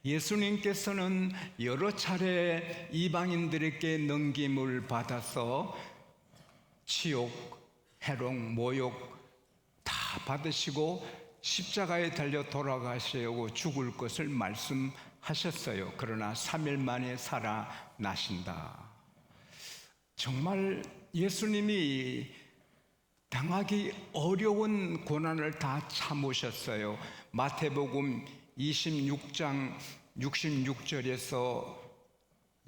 예수님께서는 여러 차례 이방인들에게 넘김을 받아서 치욕, 해롱, 모욕 다 받으시고 십자가에 달려 돌아가시려고 죽을 것을 말씀하셨어요. 그러나 3일 만에 살아나신다. 정말 예수님이 당하기 어려운 고난을 다 참으셨어요. 마태복음 26장 66절에서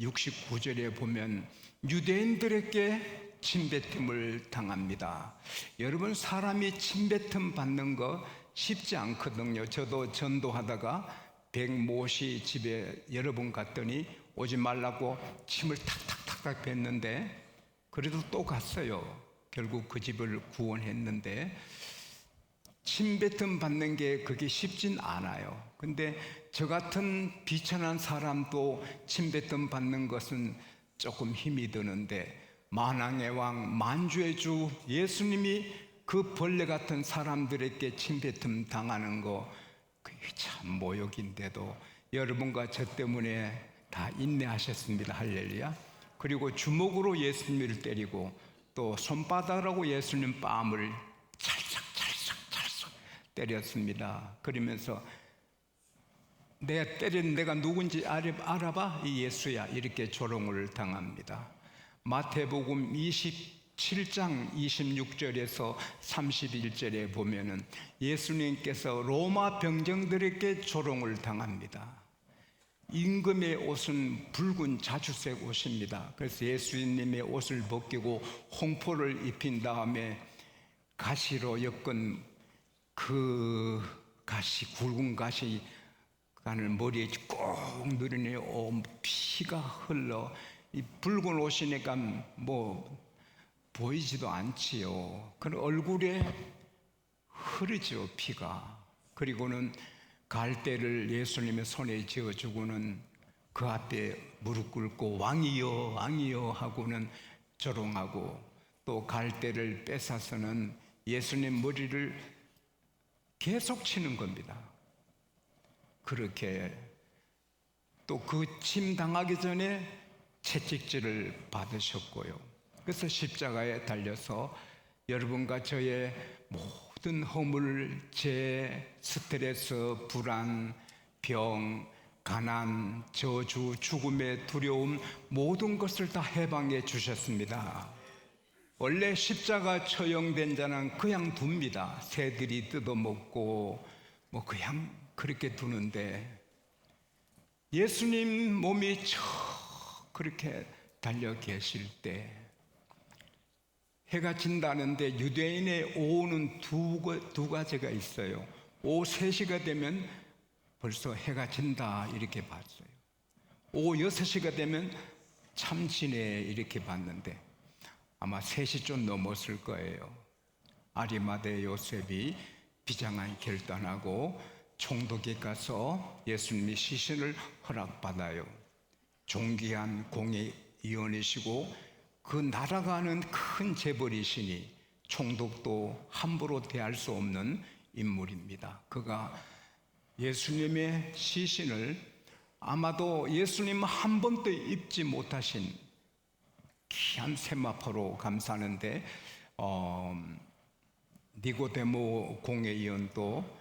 69절에 보면 유대인들에게 침뱉음을 당합니다. 여러분, 사람이 침뱉음 받는 거 쉽지 않거든요. 저도 전도하다가 백모씨 집에 여러 번 갔더니 오지 말라고 침을 탁탁탁탁 뱉는데 그래도 또 갔어요. 결국 그 집을 구원했는데 침뱉음 받는 게 그게 쉽진 않아요. 근데 저 같은 비천한 사람도 침뱉음 받는 것은 조금 힘이 드는데 만왕의 왕 만주의 주 예수님이 그 벌레 같은 사람들에게 침뱉음 당하는 거 그게 참 모욕인데도 여러분과 저 때문에 다 인내하셨습니다. 할렐루야. 그리고 주먹으로 예수님을 때리고 또 손바닥으로 예수님 뺨을 찰싹 때렸습니다. 그러면서 내가 때린 내가 누군지 알아봐? 이 예수야. 이렇게 조롱을 당합니다. 마태복음 27장 26절에서 31절에 보면은 예수님께서 로마 병정들에게 조롱을 당합니다. 임금의 옷은 붉은 자주색 옷입니다. 그래서 예수님의 옷을 벗기고 홍포를 입힌 다음에 가시로 엮은 그 가시, 굵은 가시 간을 머리에 꼭 누르니 피가 흘러 이 붉은 옷이니까 뭐 보이지도 않지요. 그 얼굴에 흐르죠, 피가. 그리고는 갈대를 예수님의 손에 쥐어주고는 그 앞에 무릎 꿇고 왕이여 왕이여 하고는 조롱하고 또 갈대를 뺏어서는 예수님 머리를 계속 치는 겁니다. 그렇게 또 그 침 당하기 전에 채찍질을 받으셨고요. 그래서 십자가에 달려서 여러분과 저의 모든 허물, 죄, 스트레스, 불안, 병, 가난, 저주, 죽음의 두려움 모든 것을 다 해방해 주셨습니다. 원래 십자가 처형된 자는 그냥 둡니다. 새들이 뜯어먹고 뭐 그냥 그렇게 두는데 예수님 몸이 그렇게 달려 계실 때 해가 진다는데 유대인의 오후는 두 가지가 있어요. 오후 3시가 되면 벌써 해가 진다 이렇게 봤어요. 오후 6시가 되면 참 지네 이렇게 봤는데 아마 3시 좀 넘었을 거예요. 아리마대 요셉이 비장한 결단하고 총독에 가서 예수님의 시신을 허락받아요. 존귀한 공의위원이시고 그 날아가는 큰 재벌이시니 총독도 함부로 대할 수 없는 인물입니다. 그가 예수님의 시신을 아마도 예수님 한 번도 입지 못하신 귀한 세마포로 감싸는데 니고데모 공회의원도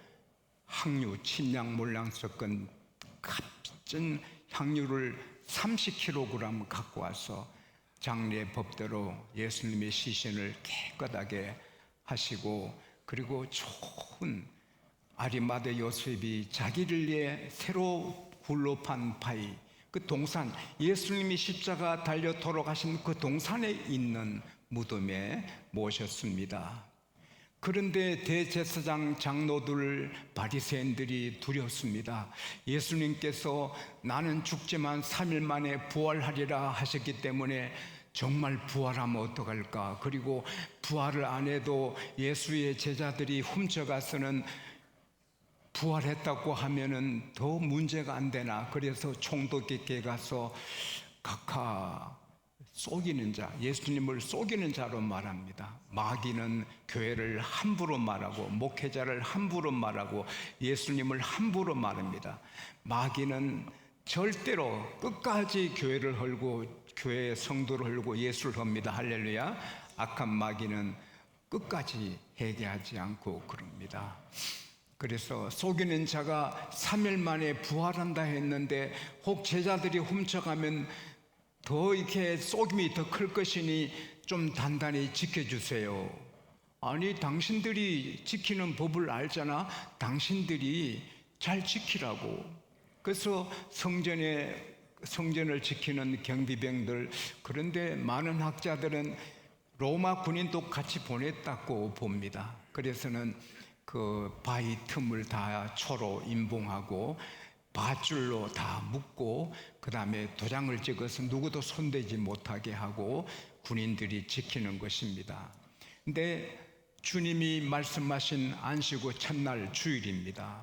향유, 침향몰랑 섞은 값진 향유를 30kg 갖고 와서 장례 법대로 예수님의 시신을 깨끗하게 하시고 그리고 좋은 아리마대 요셉이 자기를 위해 새로 굴로 판 바위 그 동산 예수님이 십자가 달려 돌아가신 그 동산에 있는 무덤에 모셨습니다. 그런데 대제사장 장로들 바리새인들이 두렵습니다. 예수님께서 나는 죽지만 3일 만에 부활하리라 하셨기 때문에 정말 부활하면 어떡할까? 그리고 부활을 안 해도 예수의 제자들이 훔쳐가서는 부활했다고 하면은 더 문제가 안 되나? 그래서 총독에게 가서 각하 속이는 자, 예수님을 속이는 자로 말합니다. 마귀는 교회를 함부로 말하고 목회자를 함부로 말하고 예수님을 함부로 말합니다. 마귀는 절대로 끝까지 교회를 헐고 교회의 성도를 헐고 예수를 헐니다. 할렐루야. 악한 마귀는 끝까지 회개하지 않고 그럽니다. 그래서 속이는 자가 3일 만에 부활한다 했는데 혹 제자들이 훔쳐가면 더 이렇게 속임이 더 클 것이니 좀 단단히 지켜주세요. 아니, 당신들이 지키는 법을 알잖아. 당신들이 잘 지키라고. 그래서 성전을 지키는 경비병들, 그런데 많은 학자들은 로마 군인도 같이 보냈다고 봅니다. 그래서는 그 바위 틈을 다 초로 임봉하고 밧줄로 다 묶고 그 다음에 도장을 찍어서 누구도 손대지 못하게 하고 군인들이 지키는 것입니다. 근데 주님이 말씀하신 안식 후 첫날 주일입니다.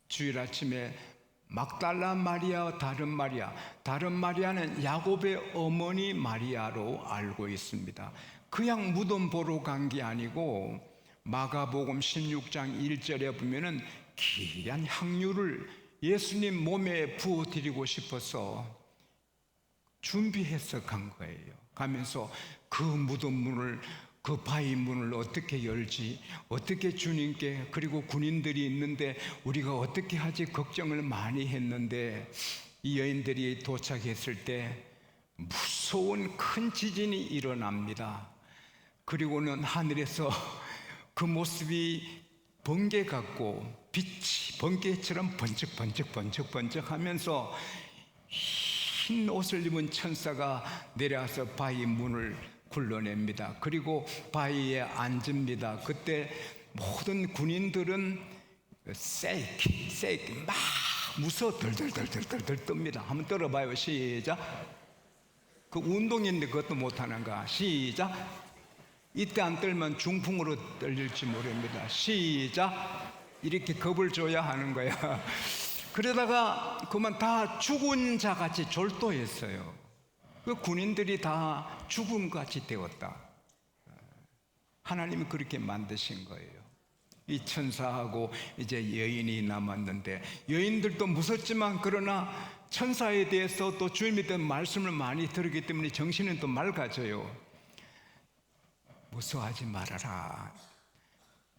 주일 아침에 막달라 마리아와 다른 마리아는 야곱의 어머니 마리아로 알고 있습니다. 그냥 무덤 보러 간 게 아니고 마가복음 16장 1절에 보면은 귀한 향유를 예수님 몸에 부어드리고 싶어서 준비해서 간 거예요. 가면서 그 무덤 문을, 그 바위 문을 어떻게 열지, 어떻게 주님께, 그리고 군인들이 있는데 우리가 어떻게 하지 걱정을 많이 했는데 이 여인들이 도착했을 때 무서운 큰 지진이 일어납니다. 그리고는 하늘에서 그 모습이 번개 같고 빛이 번개처럼 번쩍 하면서 흰 옷을 입은 천사가 내려와서 바위 문을 굴러냅니다. 그리고 바위에 앉습니다. 그때 모든 군인들은 세이크 막 무서워 덜덜 뜹니다. 한번 떨어봐요. 시작. 그 운동인데 그것도 못하는가. 시작. 이때 안 떨면 중풍으로 떨릴지 모릅니다. 시작. 이렇게 겁을 줘야 하는 거야. 그러다가 그만 다 죽은 자 같이 졸도했어요. 그 군인들이 다 죽은 같이 되었다. 하나님이 그렇게 만드신 거예요. 이 천사하고 이제 여인이 남았는데 여인들도 무섭지만 그러나 천사에 대해서 또 주님에 대한 말씀을 많이 들었기 때문에 정신은 또 맑아져요. 무서워하지 말아라.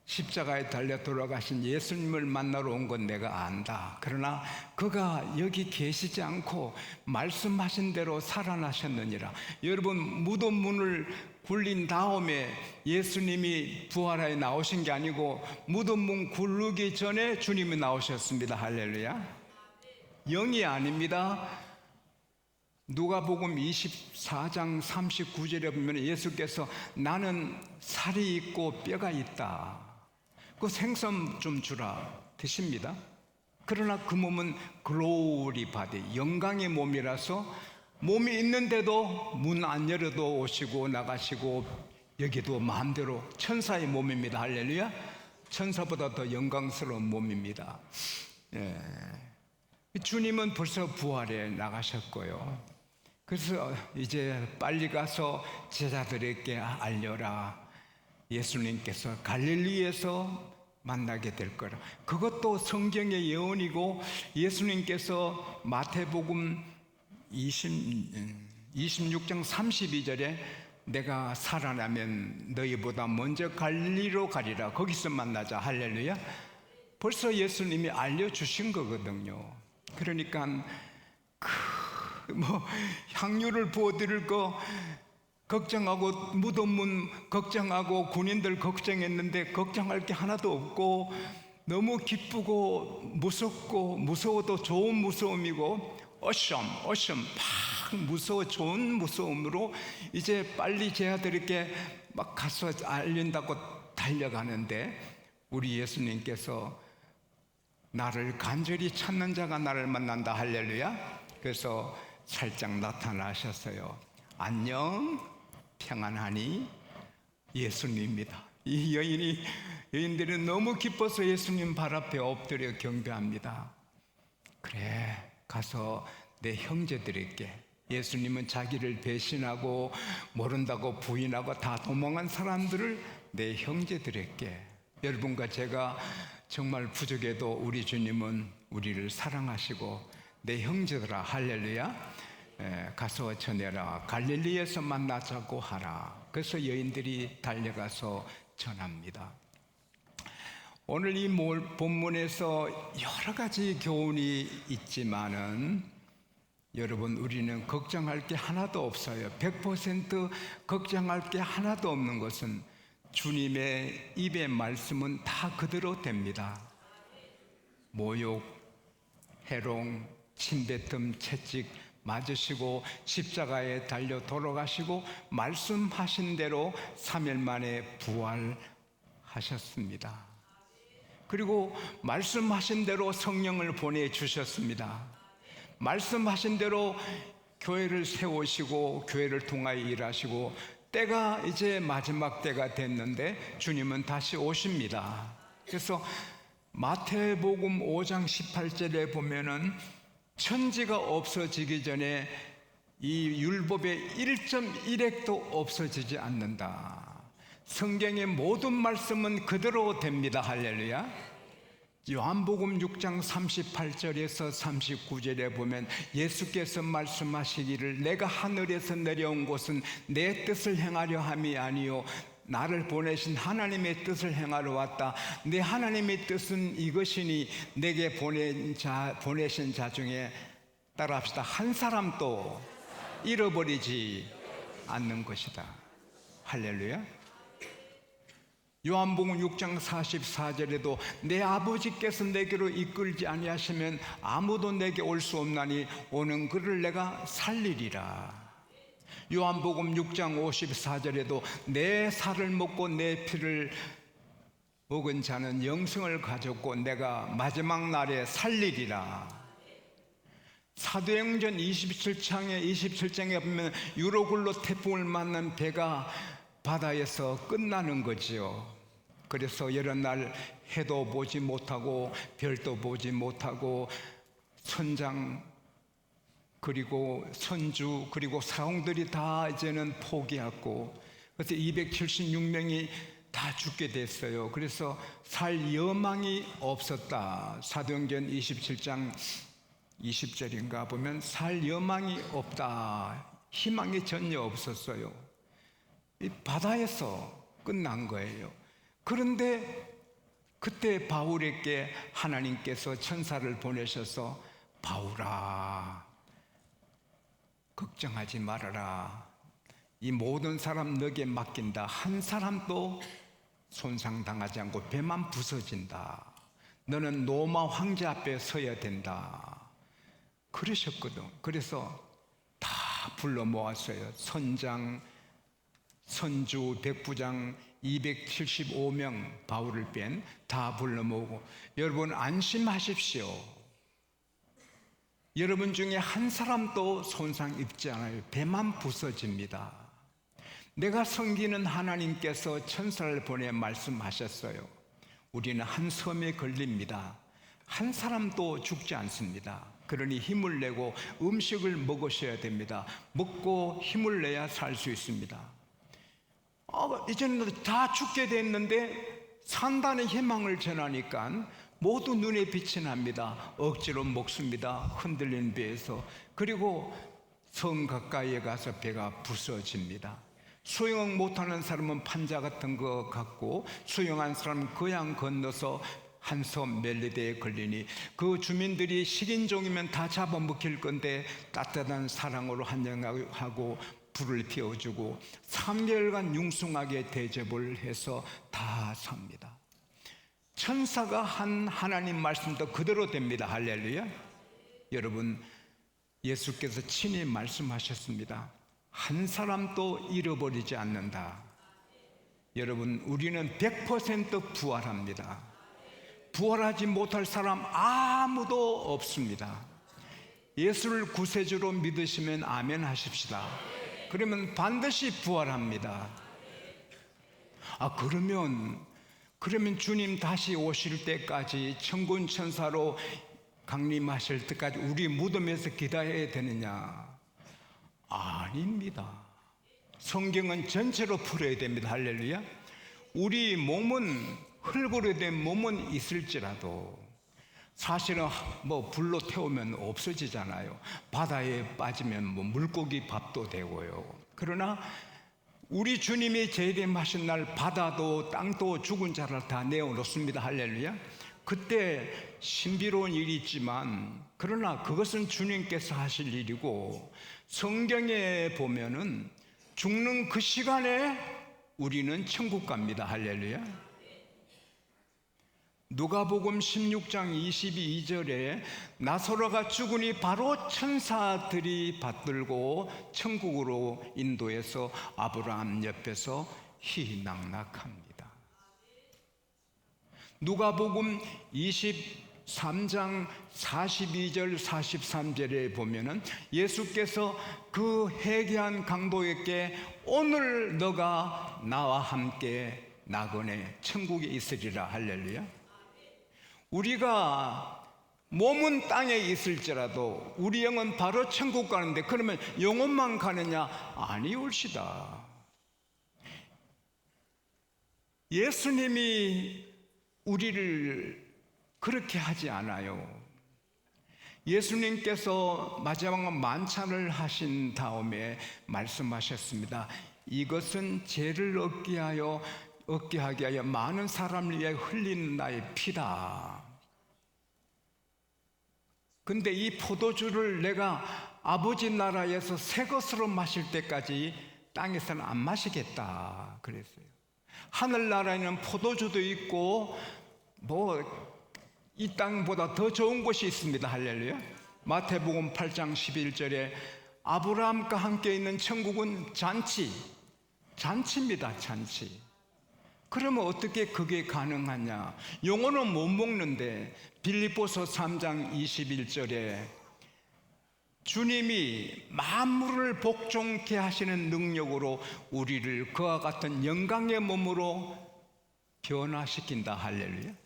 십자가에 달려 돌아가신 예수님을 만나러 온 건 내가 안다. 그러나 그가 여기 계시지 않고 말씀하신 대로 살아나셨느니라. 여러분, 무덤 문을 굴린 다음에 예수님이 부활하여 나오신 게 아니고 무덤 문 굴르기 전에 주님이 나오셨습니다. 할렐루야. 영이 아닙니다. 누가복음 24장 39절에 보면 예수께서 나는 살이 있고 뼈가 있다. 그 생선 좀 주라 드십니다. 그러나 그 몸은 글로리 바디, 영광의 몸이라서 몸이 있는데도 문 안 열어도 오시고 나가시고 여기도 마음대로 천사의 몸입니다. 할렐루야. 천사보다 더 영광스러운 몸입니다. 예. 주님은 벌써 부활해 나가셨고요. 그래서 이제 빨리 가서 제자들에게 알려라. 예수님께서 갈릴리에서 만나게 될 거라. 그것도 성경의 예언이고 예수님께서 마태복음 26장 32절에 내가 살아나면 너희보다 먼저 갈릴리로 가리라. 거기서 만나자. 할렐루야. 벌써 예수님이 알려주신 거거든요. 그러니까 향유를 부어드릴 거 걱정하고 무덤문 걱정하고 군인들 걱정했는데 걱정할 게 하나도 없고 너무 기쁘고 무섭고 무서워도 좋은 무서움이고 어썸 막 무서워 좋은 무서움으로 이제 빨리 제 아들에게 막 가서 알린다고 달려가는데 우리 예수님께서 나를 간절히 찾는 자가 나를 만난다. 할렐루야. 그래서 살짝 나타나셨어요. 안녕, 평안하니? 예수님입니다. 이 여인들은 너무 기뻐서 예수님 발 앞에 엎드려 경배합니다. 그래, 가서 내 형제들에게 예수님은 자기를 배신하고 모른다고 부인하고 다 도망한 사람들을 내 형제들에게, 여러분과 제가 정말 부족해도 우리 주님은 우리를 사랑하시고 내 형제들아 할렐루야 가서 전해라, 갈릴리에서 만나자고 하라. 그래서 여인들이 달려가서 전합니다. 오늘 이 본문에서 여러 가지 교훈이 있지만은 여러분, 우리는 걱정할 게 하나도 없어요. 100% 걱정할 게 하나도 없는 것은 주님의 입의 말씀은 다 그대로 됩니다. 모욕, 해롱, 침뱉음, 채찍 맞으시고 십자가에 달려 돌아가시고 말씀하신 대로 3일 만에 부활하셨습니다. 그리고 말씀하신 대로 성령을 보내주셨습니다. 말씀하신 대로 교회를 세우시고 교회를 통하여 일하시고 때가 이제 마지막 때가 됐는데 주님은 다시 오십니다. 그래서 마태복음 5장 18절에 보면은 천지가 없어지기 전에 이 율법의 1.1획도 없어지지 않는다. 성경의 모든 말씀은 그대로 됩니다. 할렐루야. 요한복음 6장 38절에서 39절에 보면 예수께서 말씀하시기를 내가 하늘에서 내려온 것은 내 뜻을 행하려 함이 아니요 나를 보내신 하나님의 뜻을 행하러 왔다. 내 하나님의 뜻은 이것이니 내게 보내신 자 중에 따라합시다. 한 사람도 잃어버리지 않는 것이다. 할렐루야. 요한복음 6장 44절에도 내 아버지께서 내게로 이끌지 아니하시면 아무도 내게 올 수 없나니 오는 그를 내가 살리리라. 요한복음 6장 54절에도 내 살을 먹고 내 피를 먹은 자는 영생을 가졌고 내가 마지막 날에 살리리라. 사도행전 27장에 보면 유로굴로 태풍을 만난 배가 바다에서 끝나는 거지요. 그래서 여러 날 해도 보지 못하고 별도 보지 못하고 선장 그리고 선주 그리고 사형들이 다 이제는 포기하고 그래서 276명이 다 죽게 됐어요. 그래서 살 여망이 없었다. 사도행전 27장 20절인가 보면 살 여망이 없다. 희망이 전혀 없었어요. 이 바다에서 끝난 거예요. 그런데 그때 바울에게 하나님께서 천사를 보내셔서 바울아 걱정하지 말아라. 이 모든 사람 너에게 맡긴다. 한 사람도 손상당하지 않고 배만 부서진다. 너는 로마 황제 앞에 서야 된다. 그러셨거든. 그래서 다 불러 모았어요. 선장, 선주, 백부장 275명 바울을 뺀 다 불러 모으고 여러분 안심하십시오. 여러분 중에 한 사람도 손상 입지 않아요. 배만 부서집니다. 내가 섬기는 하나님께서 천사를 보내 말씀하셨어요. 우리는 한 섬에 걸립니다. 한 사람도 죽지 않습니다. 그러니 힘을 내고 음식을 먹으셔야 됩니다. 먹고 힘을 내야 살 수 있습니다. 이제는 다 죽게 됐는데 산다는 희망을 전하니까 모두 눈에 빛이 납니다. 억지로 먹습니다. 흔들리는 배에서. 그리고 성 가까이에 가서 배가 부서집니다. 수영 못하는 사람은 판자 같은 거 갖고 수영한 사람은 그냥 건너서 한 섬 멜리데에 걸리니 그 주민들이 식인종이면 다 잡아먹힐 건데 따뜻한 사랑으로 환영하고 불을 피워주고 3개월간 융숭하게 대접을 해서 다 삽니다. 천사가 한 하나님 말씀도 그대로 됩니다. 할렐루야. 여러분 예수께서 친히 말씀하셨습니다. 한 사람도 잃어버리지 않는다. 여러분 우리는 100% 부활합니다. 부활하지 못할 사람 아무도 없습니다. 예수를 구세주로 믿으시면 아멘 하십시다. 그러면 반드시 부활합니다. 그러면 주님 다시 오실 때까지 천군 천사로 강림하실 때까지 우리 무덤에서 기다려야 되느냐? 아닙니다. 성경은 전체로 풀어야 됩니다. 할렐루야. 우리 몸은 흙으로 된 몸은 있을지라도 사실은 뭐 불로 태우면 없어지잖아요. 바다에 빠지면 뭐 물고기 밥도 되고요. 그러나 우리 주님이 재림하신 날 바다도 땅도 죽은 자를 다 내어놓습니다. 할렐루야. 그때 신비로운 일이 있지만 그러나 그것은 주님께서 하실 일이고, 성경에 보면은 죽는 그 시간에 우리는 천국 갑니다. 할렐루야. 누가복음 16장 22절에 나사로가 죽으니 바로 천사들이 받들고 천국으로 인도해서 아브라함 옆에서 희희낙낙합니다. 누가복음 23장 42절 43절에 보면은 예수께서 그 회개한 강도에게 오늘 너가 나와 함께 나그네 천국에 있으리라. 할렐루야. 우리가 몸은 땅에 있을지라도 우리 영은 바로 천국 가는데, 그러면 영혼만 가느냐? 아니올시다. 예수님이 우리를 그렇게 하지 않아요. 예수님께서 마지막 만찬을 하신 다음에 말씀하셨습니다. 이것은 죄를 얻게 하게 하여 많은 사람을 위해 흘린 나의 피다. 근데 이 포도주를 내가 아버지 나라에서 새 것으로 마실 때까지 땅에서는 안 마시겠다 그랬어요. 하늘나라에는 포도주도 있고 뭐 이 땅보다 더 좋은 곳이 있습니다. 할렐루야. 마태복음 8장 11절에 아브라함과 함께 있는 천국은 잔치입니다. 잔치. 그러면 어떻게 그게 가능하냐? 영혼은 못 먹는데 빌립보서 3장 21절에 주님이 만물을 복종케 하시는 능력으로 우리를 그와 같은 영광의 몸으로 변화시킨다. 할렐루야.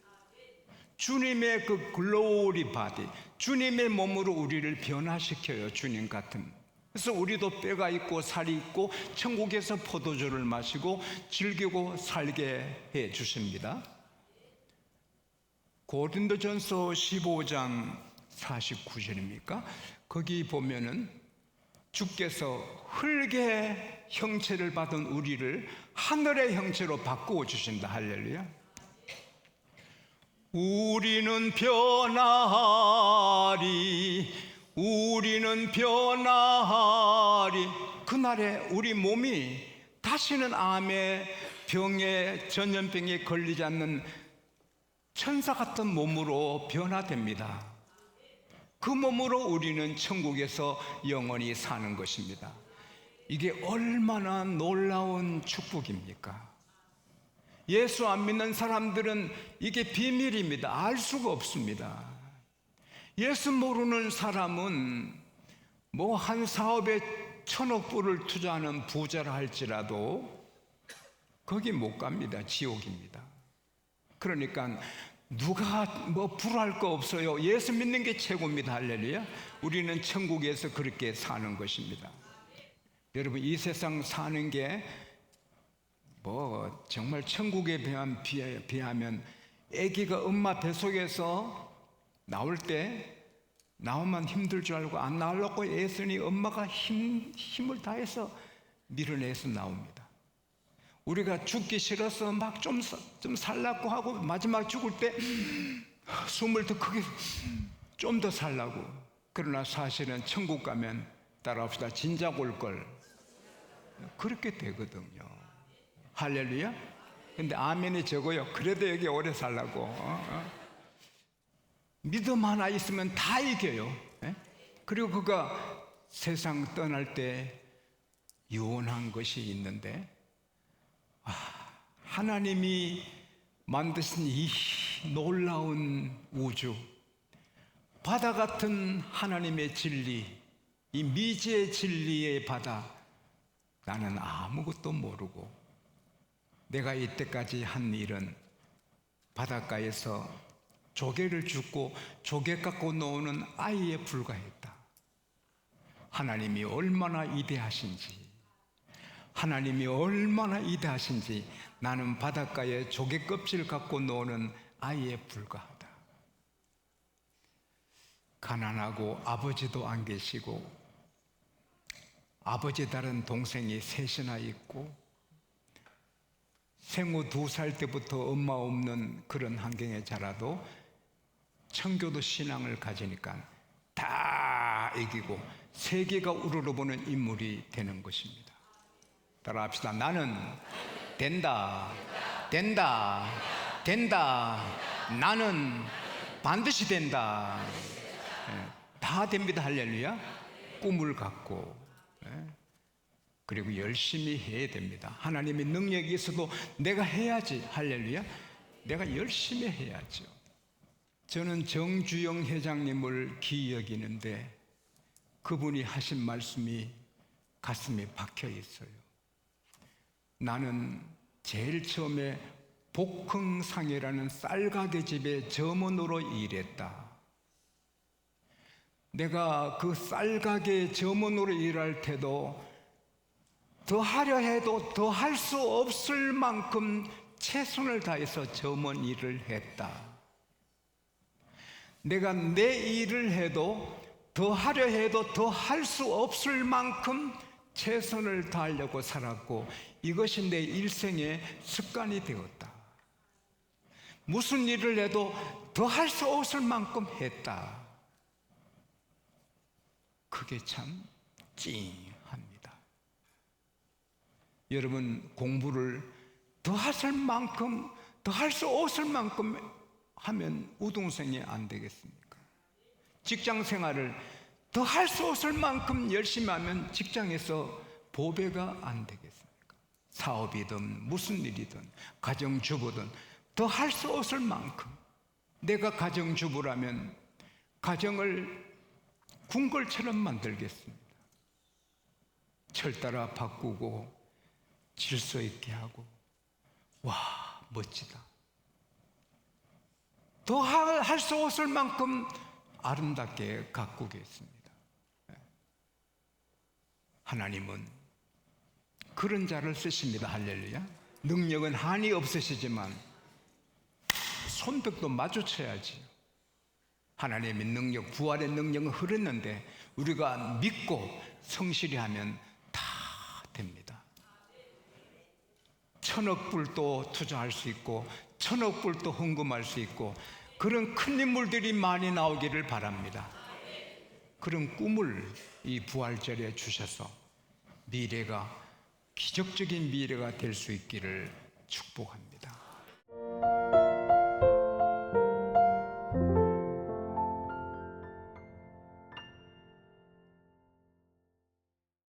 주님의 그 글로리 바디, 주님의 몸으로 우리를 변화시켜요. 주님 같은. 그래서 우리도 뼈가 있고 살이 있고 천국에서 포도주를 마시고 즐기고 살게 해 주십니다. 고린도전서 15장 49절입니까? 거기 보면은 주께서 흙의 형체를 받은 우리를 하늘의 형체로 바꾸어 주신다. 할렐루야. 우리는 변하리, 우리는 변하리. 그날에 우리 몸이 다시는 암에 병에 전염병에 걸리지 않는 천사 같은 몸으로 변화됩니다. 그 몸으로 우리는 천국에서 영원히 사는 것입니다. 이게 얼마나 놀라운 축복입니까? 예수 안 믿는 사람들은 이게 비밀입니다. 알 수가 없습니다. 예수 모르는 사람은 뭐 한 사업에 1,000억 불을 투자하는 부자라 할지라도 거기 못 갑니다. 지옥입니다. 그러니까 누가 뭐 불할 거 없어요. 예수 믿는 게 최고입니다. 할렐루야. 우리는 천국에서 그렇게 사는 것입니다. 여러분, 이 세상 사는 게 뭐 정말 천국에 비하면 아기가 엄마 뱃속에서 나올 때 나오면 힘들 줄 알고 안 나오려고 애쓰니 엄마가 힘을 다해서 밀어내서 나옵니다. 우리가 죽기 싫어서 막 좀 살라고 하고 마지막 죽을 때 숨을 더 크게 좀 더 살라고. 그러나 사실은 천국 가면 따라합시다. 진작 올 걸. 그렇게 되거든요. 할렐루야. 근데 아멘이 적어요. 그래도 여기 오래 살라고. 믿음 하나 있으면 다 이겨요. 그리고 그가 세상 떠날 때 유언한 것이 있는데, 하나님이 만드신 이 놀라운 우주, 바다 같은 하나님의 진리, 이 미지의 진리의 바다, 나는 아무것도 모르고 내가 이때까지 한 일은 바닷가에서 조개를 줍고 조개 갖고 노는 아이에 불과했다. 하나님이 얼마나 위대하신지, 하나님이 얼마나 위대하신지 나는 바닷가에 조개 껍질 갖고 노는 아이에 불과하다. 가난하고 아버지도 안 계시고 아버지 다른 동생이 셋이나 있고 생후 2살 때부터 엄마 없는 그런 환경에 자라도 청교도 신앙을 가지니까 다 이기고 세계가 우러러보는 인물이 되는 것입니다. 따라합시다. 나는 된다, 된다, 된다. 나는 반드시 된다. 다 됩니다. 할렐루야. 꿈을 갖고 그리고 열심히 해야 됩니다. 하나님의 능력이 있어도 내가 해야지. 할렐루야. 내가 열심히 해야죠. 저는 정주영 회장님을 귀히 여기는데 그분이 하신 말씀이 가슴에 박혀 있어요. 나는 제일 처음에 복흥상이라는 쌀가게 집에 점원으로 일했다. 내가 그 쌀가게 점원으로 일할 때도 더 하려 해도 더 할 수 없을 만큼 최선을 다해서 점원 일을 했다. 내가 내 일을 해도 더 하려 해도 더 할 수 없을 만큼 최선을 다하려고 살았고 이것이 내 일생의 습관이 되었다. 무슨 일을 해도 더 할 수 없을 만큼 했다. 그게 참 찡합니다. 여러분 공부를 더 하실 만큼 더 할 수 없을 만큼 하면 우등생이 안 되겠습니까? 직장 생활을 더 할 수 없을 만큼 열심히 하면 직장에서 보배가 안 되겠습니까? 사업이든 무슨 일이든 가정주부든 더 할 수 없을 만큼 내가 가정주부라면 가정을 궁궐처럼 만들겠습니다. 철따라 바꾸고 질서 있게 하고 와 멋지다. 더 할 수 없을 만큼 아름답게 가꾸겠습니다. 하나님은 그런 자를 쓰십니다. 할렐루야. 능력은 한이 없으시지만 손뼉도 마주쳐야지. 하나님의 능력, 부활의 능력은 흐르는데 우리가 믿고 성실히 하면 다 됩니다. 1,000억 불도 투자할 수 있고 1,000억 불도 헌금할 수 있고 그런 큰 인물들이 많이 나오기를 바랍니다. 그런 꿈을 이 부활절에 주셔서 미래가 기적적인 미래가 될 수 있기를 축복합니다.